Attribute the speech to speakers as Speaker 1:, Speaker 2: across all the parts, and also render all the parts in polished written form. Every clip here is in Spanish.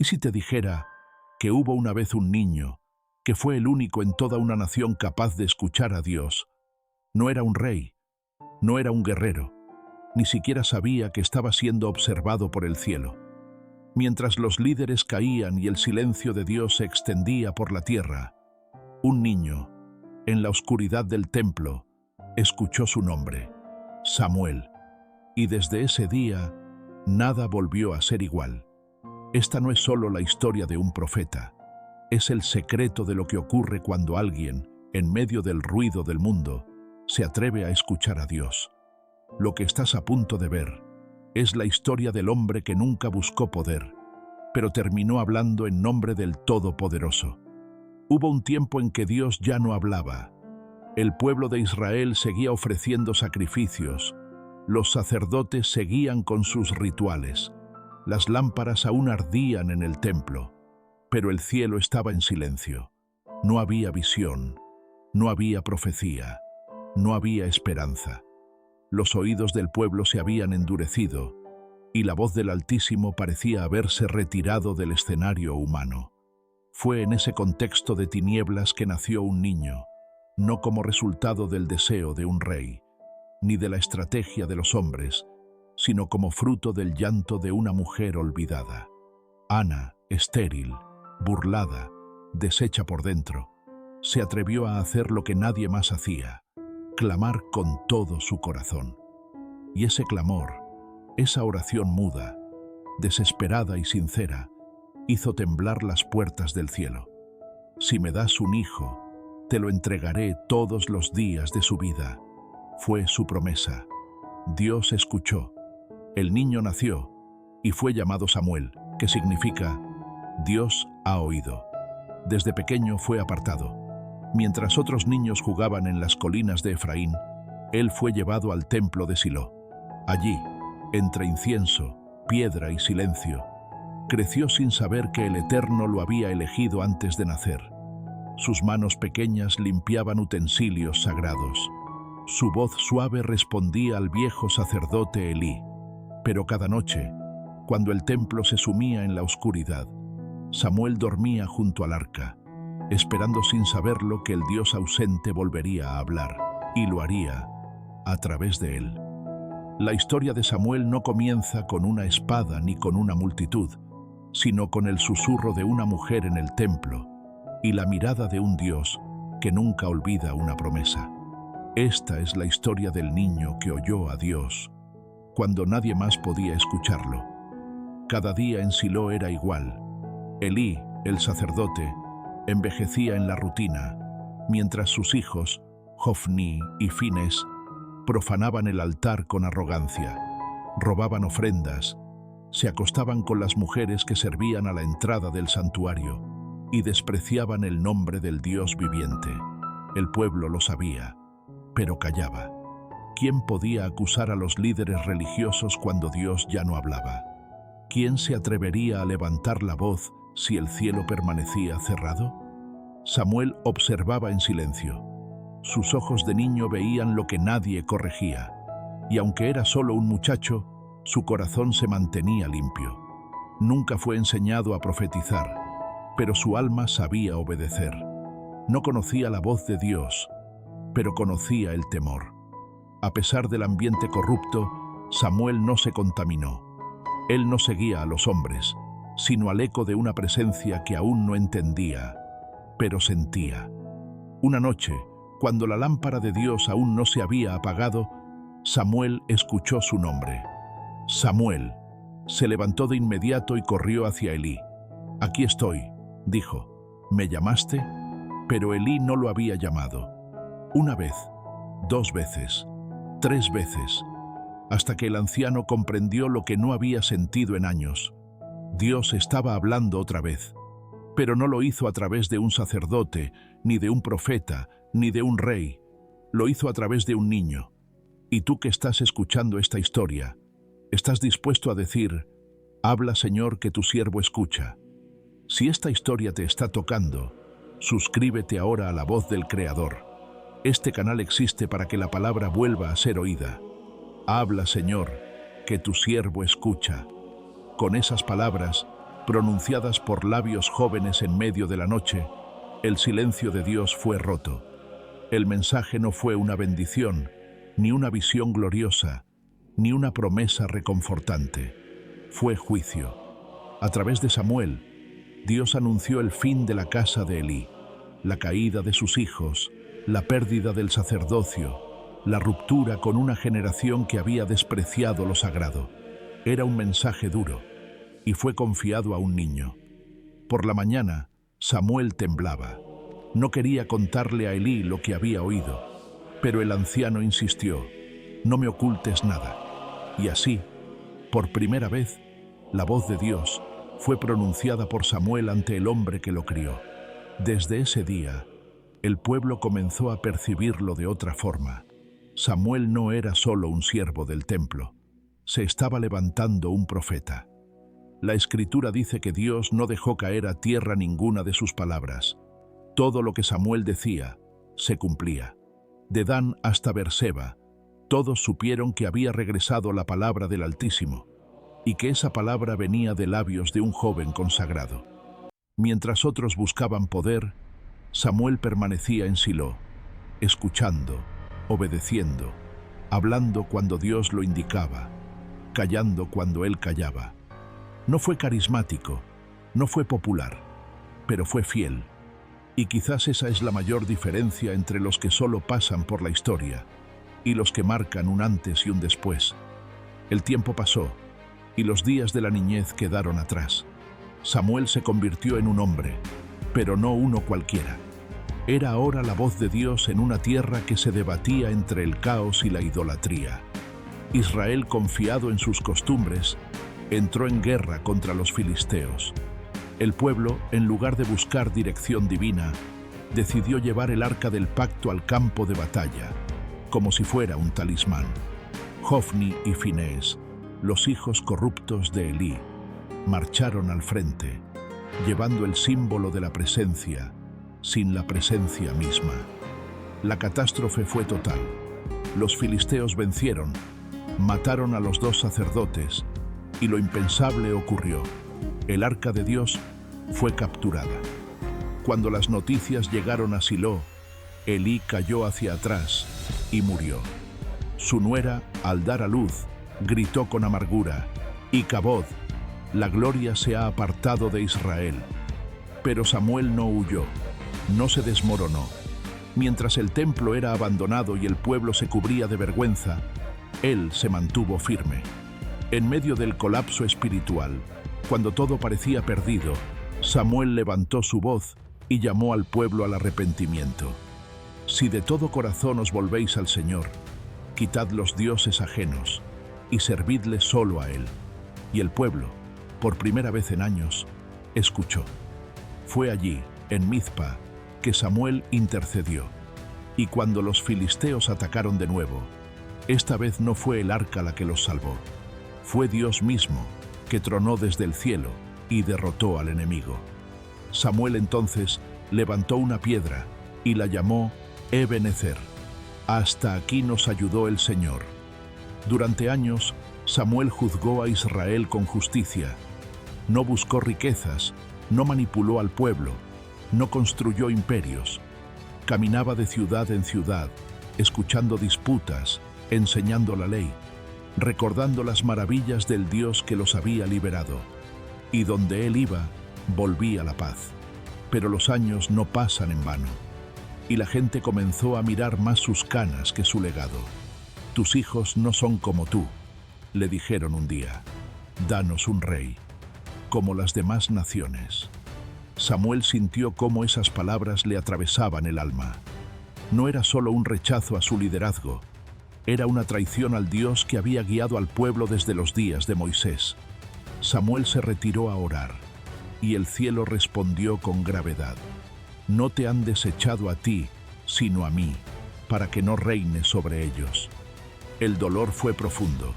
Speaker 1: ¿Y si te dijera que hubo una vez un niño que fue el único en toda una nación capaz de escuchar a Dios? No era un rey, no era un guerrero, ni siquiera sabía que estaba siendo observado por el cielo. Mientras los líderes caían y el silencio de Dios se extendía por la tierra, un niño, en la oscuridad del templo, escuchó su nombre, Samuel, y desde ese día nada volvió a ser igual. Esta no es solo la historia de un profeta, es el secreto de lo que ocurre cuando alguien, en medio del ruido del mundo, se atreve a escuchar a Dios. Lo que estás a punto de ver es la historia del hombre que nunca buscó poder, pero terminó hablando en nombre del Todopoderoso. Hubo un tiempo en que Dios ya no hablaba. El pueblo de Israel seguía ofreciendo sacrificios, los sacerdotes seguían con sus rituales, las lámparas aún ardían en el templo, pero el cielo estaba en silencio. No había visión, no había profecía, no había esperanza. Los oídos del pueblo se habían endurecido y la voz del Altísimo parecía haberse retirado del escenario humano. Fue en ese contexto de tinieblas que nació un niño, no como resultado del deseo de un rey, ni de la estrategia de los hombres, sino como fruto del llanto de una mujer olvidada. Ana, estéril, burlada, deshecha por dentro, se atrevió a hacer lo que nadie más hacía, clamar con todo su corazón. Y ese clamor, esa oración muda, desesperada y sincera, hizo temblar las puertas del cielo. Si me das un hijo, te lo entregaré todos los días de su vida. Fue su promesa. Dios escuchó. El niño nació y fue llamado Samuel, que significa Dios ha oído. Desde pequeño fue apartado. Mientras otros niños jugaban en las colinas de Efraín, él fue llevado al templo de Silo. Allí, entre incienso, piedra y silencio, creció sin saber que el Eterno lo había elegido antes de nacer. Sus manos pequeñas limpiaban utensilios sagrados. Su voz suave respondía al viejo sacerdote Elí. Pero cada noche, cuando el templo se sumía en la oscuridad, Samuel dormía junto al arca, esperando sin saberlo que el Dios ausente volvería a hablar, y lo haría a través de él. La historia de Samuel no comienza con una espada ni con una multitud, sino con el susurro de una mujer en el templo y la mirada de un Dios que nunca olvida una promesa. Esta es la historia del niño que oyó a Dios cuando nadie más podía escucharlo. Cada día en Silo era igual. Elí, el sacerdote, envejecía en la rutina, mientras sus hijos, Hofni y Fines, profanaban el altar con arrogancia, robaban ofrendas, se acostaban con las mujeres que servían a la entrada del santuario y despreciaban el nombre del Dios viviente. El pueblo lo sabía, pero callaba. ¿Quién podía acusar a los líderes religiosos cuando Dios ya no hablaba? ¿Quién se atrevería a levantar la voz si el cielo permanecía cerrado? Samuel observaba en silencio. Sus ojos de niño veían lo que nadie corregía, y aunque era solo un muchacho, su corazón se mantenía limpio. Nunca fue enseñado a profetizar, pero su alma sabía obedecer. No conocía la voz de Dios, pero conocía el temor. A pesar del ambiente corrupto, Samuel no se contaminó. Él no seguía a los hombres, sino al eco de una presencia que aún no entendía, pero sentía. Una noche, cuando la lámpara de Dios aún no se había apagado, Samuel escuchó su nombre. Samuel. Se levantó de inmediato y corrió hacia Elí. «Aquí estoy», dijo. «¿Me llamaste?» Pero Elí no lo había llamado. Una vez, 2 veces, 3 veces, hasta que el anciano comprendió lo que no había sentido en años. Dios estaba hablando otra vez, pero no lo hizo a través de un sacerdote, ni de un profeta, ni de un rey. Lo hizo a través de un niño. Y tú que estás escuchando esta historia, ¿estás dispuesto a decir, «Habla, Señor, que tu siervo escucha»? Si esta historia te está tocando, suscríbete ahora a La Voz del Creador. Este canal existe para que la palabra vuelva a ser oída. Habla, Señor, que tu siervo escucha. Con esas palabras, pronunciadas por labios jóvenes en medio de la noche, el silencio de Dios fue roto. El mensaje no fue una bendición, ni una visión gloriosa, ni una promesa reconfortante. Fue juicio. A través de Samuel, Dios anunció el fin de la casa de Elí, la caída de sus hijos, la pérdida del sacerdocio, la ruptura con una generación que había despreciado lo sagrado. Era un mensaje duro, y fue confiado a un niño. Por la mañana, Samuel temblaba. No quería contarle a Elí lo que había oído, pero el anciano insistió: no me ocultes nada. Y así, por primera vez, la voz de Dios fue pronunciada por Samuel ante el hombre que lo crió. Desde ese día, el pueblo comenzó a percibirlo de otra forma. Samuel no era solo un siervo del templo, se estaba levantando un profeta. La Escritura dice que Dios no dejó caer a tierra ninguna de sus palabras. Todo lo que Samuel decía se cumplía. De Dan hasta Berseba, todos supieron que había regresado la palabra del Altísimo y que esa palabra venía de labios de un joven consagrado. Mientras otros buscaban poder, Samuel permanecía en Silo, escuchando, obedeciendo, hablando cuando Dios lo indicaba, callando cuando él callaba. No fue carismático, no fue popular, pero fue fiel. Y quizás esa es la mayor diferencia entre los que solo pasan por la historia y los que marcan un antes y un después. El tiempo pasó y los días de la niñez quedaron atrás. Samuel se convirtió en un hombre, pero no uno cualquiera. Era ahora la voz de Dios en una tierra que se debatía entre el caos y la idolatría. Israel, confiado en sus costumbres, entró en guerra contra los filisteos. El pueblo, en lugar de buscar dirección divina, decidió llevar el arca del pacto al campo de batalla, como si fuera un talismán. Hofni y Finés, los hijos corruptos de Elí, marcharon al frente, llevando el símbolo de la presencia, sin la presencia misma. La catástrofe fue total. Los filisteos vencieron, mataron a los dos sacerdotes, y lo impensable ocurrió. El arca de Dios fue capturada. Cuando las noticias llegaron a Silo, Elí cayó hacia atrás y murió. Su nuera, al dar a luz, gritó con amargura: Icabod, la gloria se ha apartado de Israel. Pero Samuel no huyó, no se desmoronó. Mientras el templo era abandonado y el pueblo se cubría de vergüenza, él se mantuvo firme. En medio del colapso espiritual, cuando todo parecía perdido, Samuel levantó su voz y llamó al pueblo al arrepentimiento. Si de todo corazón os volvéis al Señor, quitad los dioses ajenos y servidle solo a Él. Y el pueblo, por primera vez en años, escuchó. Fue allí, en Mizpa, que Samuel intercedió. Y cuando los filisteos atacaron de nuevo, esta vez no fue el arca la que los salvó. Fue Dios mismo, que tronó desde el cielo y derrotó al enemigo. Samuel entonces levantó una piedra y la llamó Ebenezer. Hasta aquí nos ayudó el Señor. Durante años, Samuel juzgó a Israel con justicia. No buscó riquezas, no manipuló al pueblo, no construyó imperios. Caminaba de ciudad en ciudad, escuchando disputas, enseñando la ley, recordando las maravillas del Dios que los había liberado. Y donde él iba, volvía la paz. Pero los años no pasan en vano. Y la gente comenzó a mirar más sus canas que su legado. Tus hijos no son como tú, le dijeron un día. Danos un rey, como las demás naciones. Samuel sintió cómo esas palabras le atravesaban el alma. No era solo un rechazo a su liderazgo, era una traición al Dios que había guiado al pueblo desde los días de Moisés. Samuel se retiró a orar, y el cielo respondió con gravedad: no te han desechado a ti, sino a mí, para que no reines sobre ellos. El dolor fue profundo.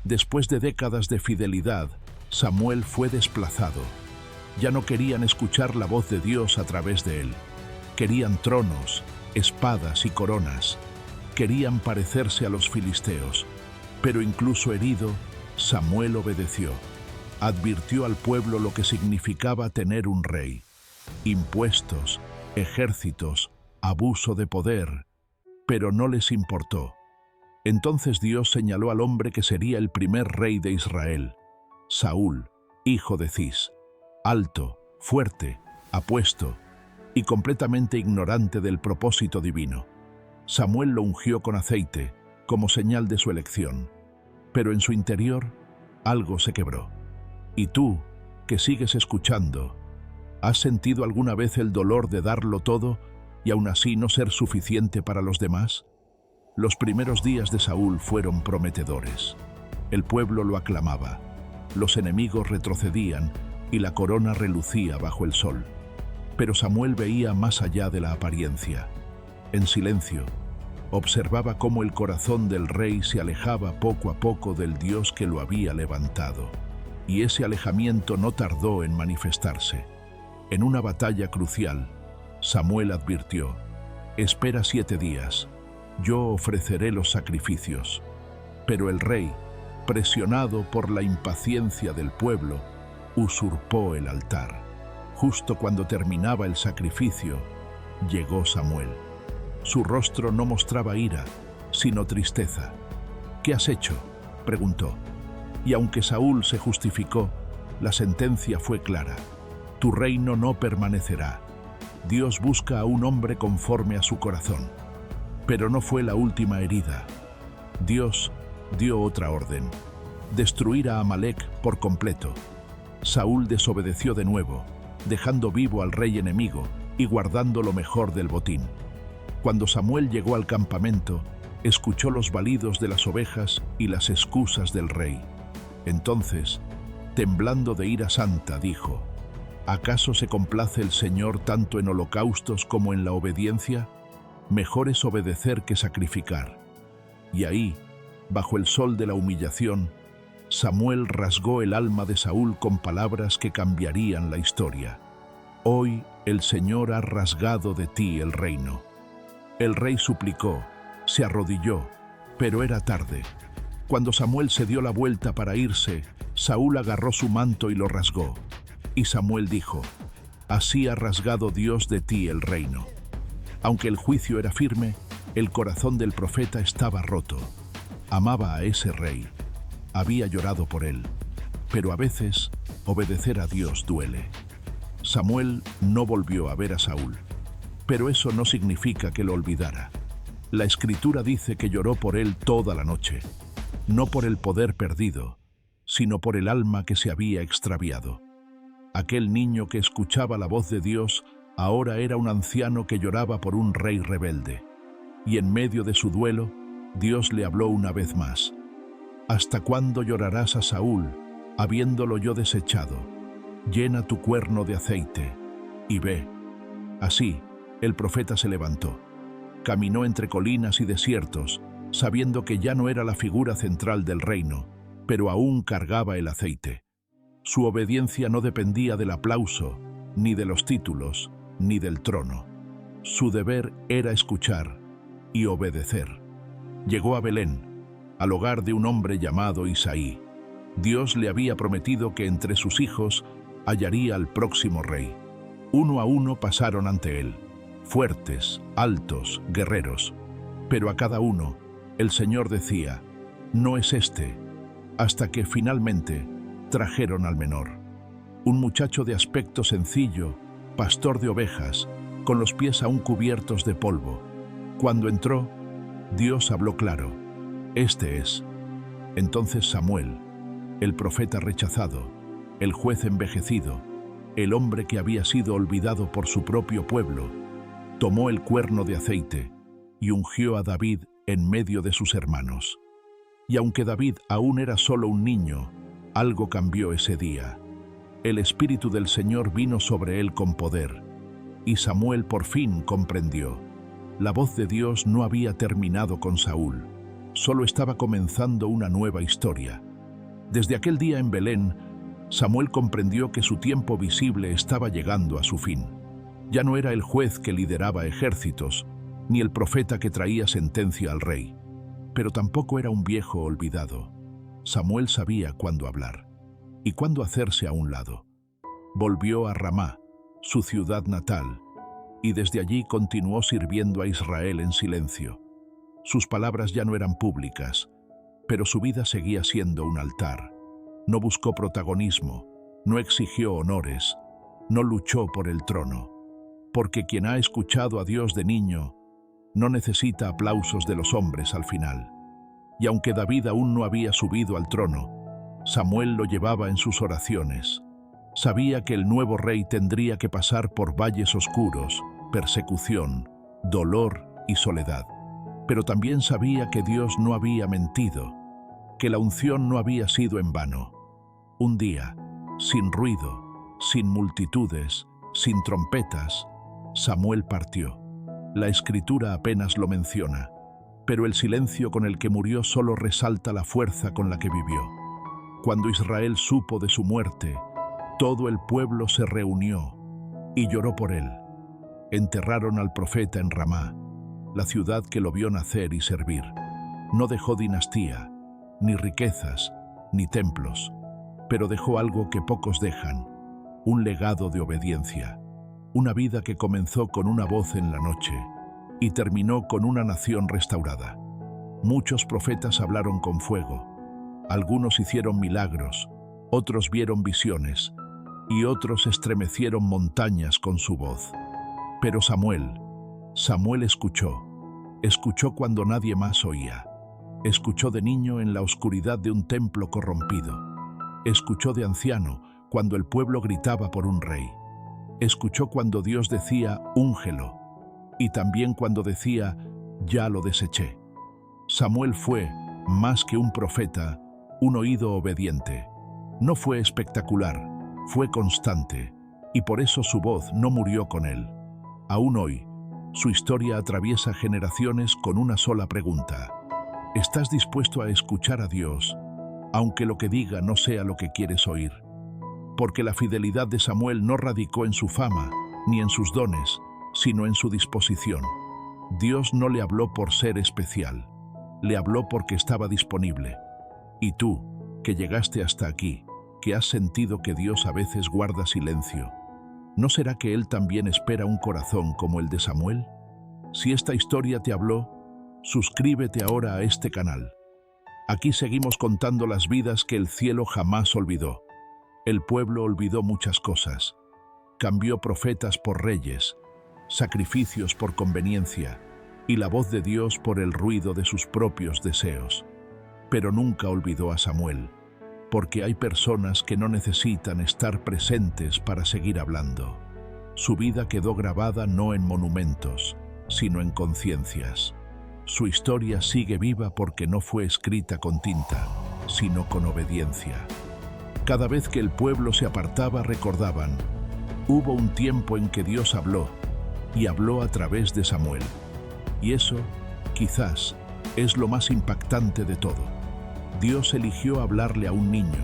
Speaker 1: Después de décadas de fidelidad, Samuel fue desplazado. Ya no querían escuchar la voz de Dios a través de él. Querían tronos, espadas y coronas. Querían parecerse a los filisteos. Pero incluso herido, Samuel obedeció. advirtió al pueblo lo que significaba tener un rey. Impuestos, ejércitos, abuso de poder, pero no les importó. Entonces Dios señaló al hombre que sería el primer rey de Israel, Saúl, hijo de Cis, alto, fuerte, apuesto y completamente ignorante del propósito divino. Samuel lo ungió con aceite, como señal de su elección, pero en su interior algo se quebró. ¿Y tú, que sigues escuchando, has sentido alguna vez el dolor de darlo todo y aún así no ser suficiente para los demás? Los primeros días de Saúl fueron prometedores. El pueblo lo aclamaba, los enemigos retrocedían y la corona relucía bajo el sol. Pero Samuel veía más allá de la apariencia. En silencio, observaba cómo el corazón del rey se alejaba poco a poco del Dios que lo había levantado. Y ese alejamiento no tardó en manifestarse. En una batalla crucial, Samuel advirtió: «Espera 7 días, yo ofreceré los sacrificios». Pero el rey, presionado por la impaciencia del pueblo, usurpó el altar. Justo cuando terminaba el sacrificio, llegó Samuel. Su rostro no mostraba ira, sino tristeza. «¿Qué has hecho?», preguntó. Y aunque Saúl se justificó, la sentencia fue clara: «Tu reino no permanecerá». Dios busca a un hombre conforme a su corazón. Pero no fue la última herida. Dios dio otra orden: destruir a Amalek por completo. Saúl desobedeció de nuevo, dejando vivo al rey enemigo y guardando lo mejor del botín. Cuando Samuel llegó al campamento, escuchó los balidos de las ovejas y las excusas del rey. Entonces, temblando de ira santa, dijo: «¿Acaso se complace el Señor tanto en holocaustos como en la obediencia? Mejor es obedecer que sacrificar». Y ahí, bajo el sol de la humillación, Samuel rasgó el alma de Saúl con palabras que cambiarían la historia. «Hoy el Señor ha rasgado de ti el reino». El rey suplicó, se arrodilló, pero era tarde. Cuando Samuel se dio la vuelta para irse, Saúl agarró su manto y lo rasgó. Y Samuel dijo: «Así ha rasgado Dios de ti el reino». Aunque el juicio era firme, el corazón del profeta estaba roto. Amaba a ese rey. Había llorado por él. Pero a veces, obedecer a Dios duele. Samuel no volvió a ver a Saúl. Pero eso no significa que lo olvidara. La Escritura dice que lloró por él toda la noche. No por el poder perdido, sino por el alma que se había extraviado. Aquel niño que escuchaba la voz de Dios ahora era un anciano que lloraba por un rey rebelde. Y en medio de su duelo, Dios le habló una vez más: «¿Hasta cuándo llorarás a Saúl, habiéndolo yo desechado? Llena tu cuerno de aceite y ve». Así, el profeta se levantó. Caminó entre colinas y desiertos, sabiendo que ya no era la figura central del reino, pero aún cargaba el aceite. Su obediencia no dependía del aplauso, ni de los títulos, ni del trono. Su deber era escuchar y obedecer. Llegó a Belén, al hogar de un hombre llamado Isaí. Dios le había prometido que entre sus hijos hallaría al próximo rey. Uno a uno pasaron ante él, fuertes, altos, guerreros. Pero a cada uno, el Señor decía: «No es este», hasta que finalmente trajeron al menor. Un muchacho de aspecto sencillo, pastor de ovejas, con los pies aún cubiertos de polvo. Cuando entró, Dios habló claro: «Este es». Entonces Samuel, el profeta rechazado, el juez envejecido, el hombre que había sido olvidado por su propio pueblo, tomó el cuerno de aceite y ungió a David en medio de sus hermanos. Y aunque David aún era solo un niño, algo cambió ese día. El Espíritu del Señor vino sobre él con poder, y Samuel por fin comprendió: la voz de Dios no había terminado con Saúl, solo estaba comenzando una nueva historia. Desde aquel día en Belén, Samuel comprendió que su tiempo visible estaba llegando a su fin. Ya no era el juez que lideraba ejércitos, ni el profeta que traía sentencia al rey, pero tampoco era un viejo olvidado. Samuel sabía cuándo hablar. y cuándo hacerse a un lado. Volvió a Ramá, su ciudad natal, y desde allí continuó sirviendo a Israel en silencio. Sus palabras ya no eran públicas, pero su vida seguía siendo un altar. No buscó protagonismo, no exigió honores, no luchó por el trono, porque quien ha escuchado a Dios de niño no necesita aplausos de los hombres al final. Y aunque David aún no había subido al trono, Samuel lo llevaba en sus oraciones. Sabía que el nuevo rey tendría que pasar por valles oscuros, persecución, dolor y soledad. Pero también sabía que Dios no había mentido, que la unción no había sido en vano. Un día, sin ruido, sin multitudes, sin trompetas, Samuel partió. La Escritura apenas lo menciona, pero el silencio con el que murió solo resalta la fuerza con la que vivió. Cuando Israel supo de su muerte, todo el pueblo se reunió y lloró por él. Enterraron al profeta en Ramá, la ciudad que lo vio nacer y servir. No dejó dinastía, ni riquezas, ni templos, pero dejó algo que pocos dejan, un legado de obediencia, una vida que comenzó con una voz en la noche y terminó con una nación restaurada. Muchos profetas hablaron con fuego, algunos hicieron milagros, otros vieron visiones y otros estremecieron montañas con su voz. Pero Samuel escuchó cuando nadie más oía. Escuchó de niño en la oscuridad de un templo corrompido. Escuchó de anciano cuando el pueblo gritaba por un rey. Escuchó cuando Dios decía, úngelo, y también cuando decía, ya lo deseché. Samuel fue, más que un profeta, un oído obediente. No fue espectacular, fue constante, y por eso su voz no murió con él. Aún hoy, su historia atraviesa generaciones con una sola pregunta. ¿Estás dispuesto a escuchar a Dios, aunque lo que diga no sea lo que quieres oír? Porque la fidelidad de Samuel no radicó en su fama, ni en sus dones, sino en su disposición. Dios no le habló por ser especial, le habló porque estaba disponible. Y tú, que llegaste hasta aquí, que has sentido que Dios a veces guarda silencio, ¿no será que Él también espera un corazón como el de Samuel? Si esta historia te habló, suscríbete ahora a este canal. Aquí seguimos contando las vidas que el cielo jamás olvidó. El pueblo olvidó muchas cosas. Cambió profetas por reyes, sacrificios por conveniencia y la voz de Dios por el ruido de sus propios deseos. Pero nunca olvidó a Samuel, porque hay personas que no necesitan estar presentes para seguir hablando. Su vida quedó grabada no en monumentos, sino en conciencias. Su historia sigue viva porque no fue escrita con tinta, sino con obediencia. Cada vez que el pueblo se apartaba recordaban, hubo un tiempo en que Dios habló, y habló a través de Samuel. Y eso, quizás, es lo más impactante de todo. Dios eligió hablarle a un niño,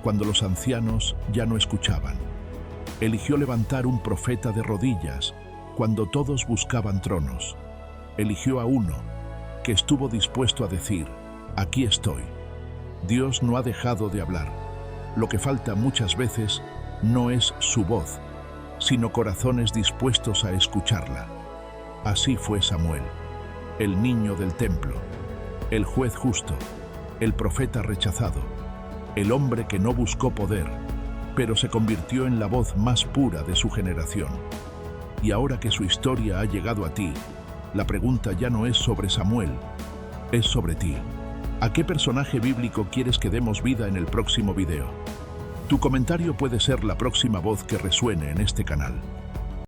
Speaker 1: cuando los ancianos ya no escuchaban. Eligió levantar un profeta de rodillas, cuando todos buscaban tronos. Eligió a uno que estuvo dispuesto a decir, aquí estoy. Dios no ha dejado de hablar. Lo que falta muchas veces no es su voz, sino corazones dispuestos a escucharla. Así fue Samuel, el niño del templo, el juez justo, el profeta rechazado, el hombre que no buscó poder, pero se convirtió en la voz más pura de su generación. Y ahora que su historia ha llegado a ti, la pregunta ya no es sobre Samuel, es sobre ti. ¿A qué personaje bíblico quieres que demos vida en el próximo video? Tu comentario puede ser la próxima voz que resuene en este canal.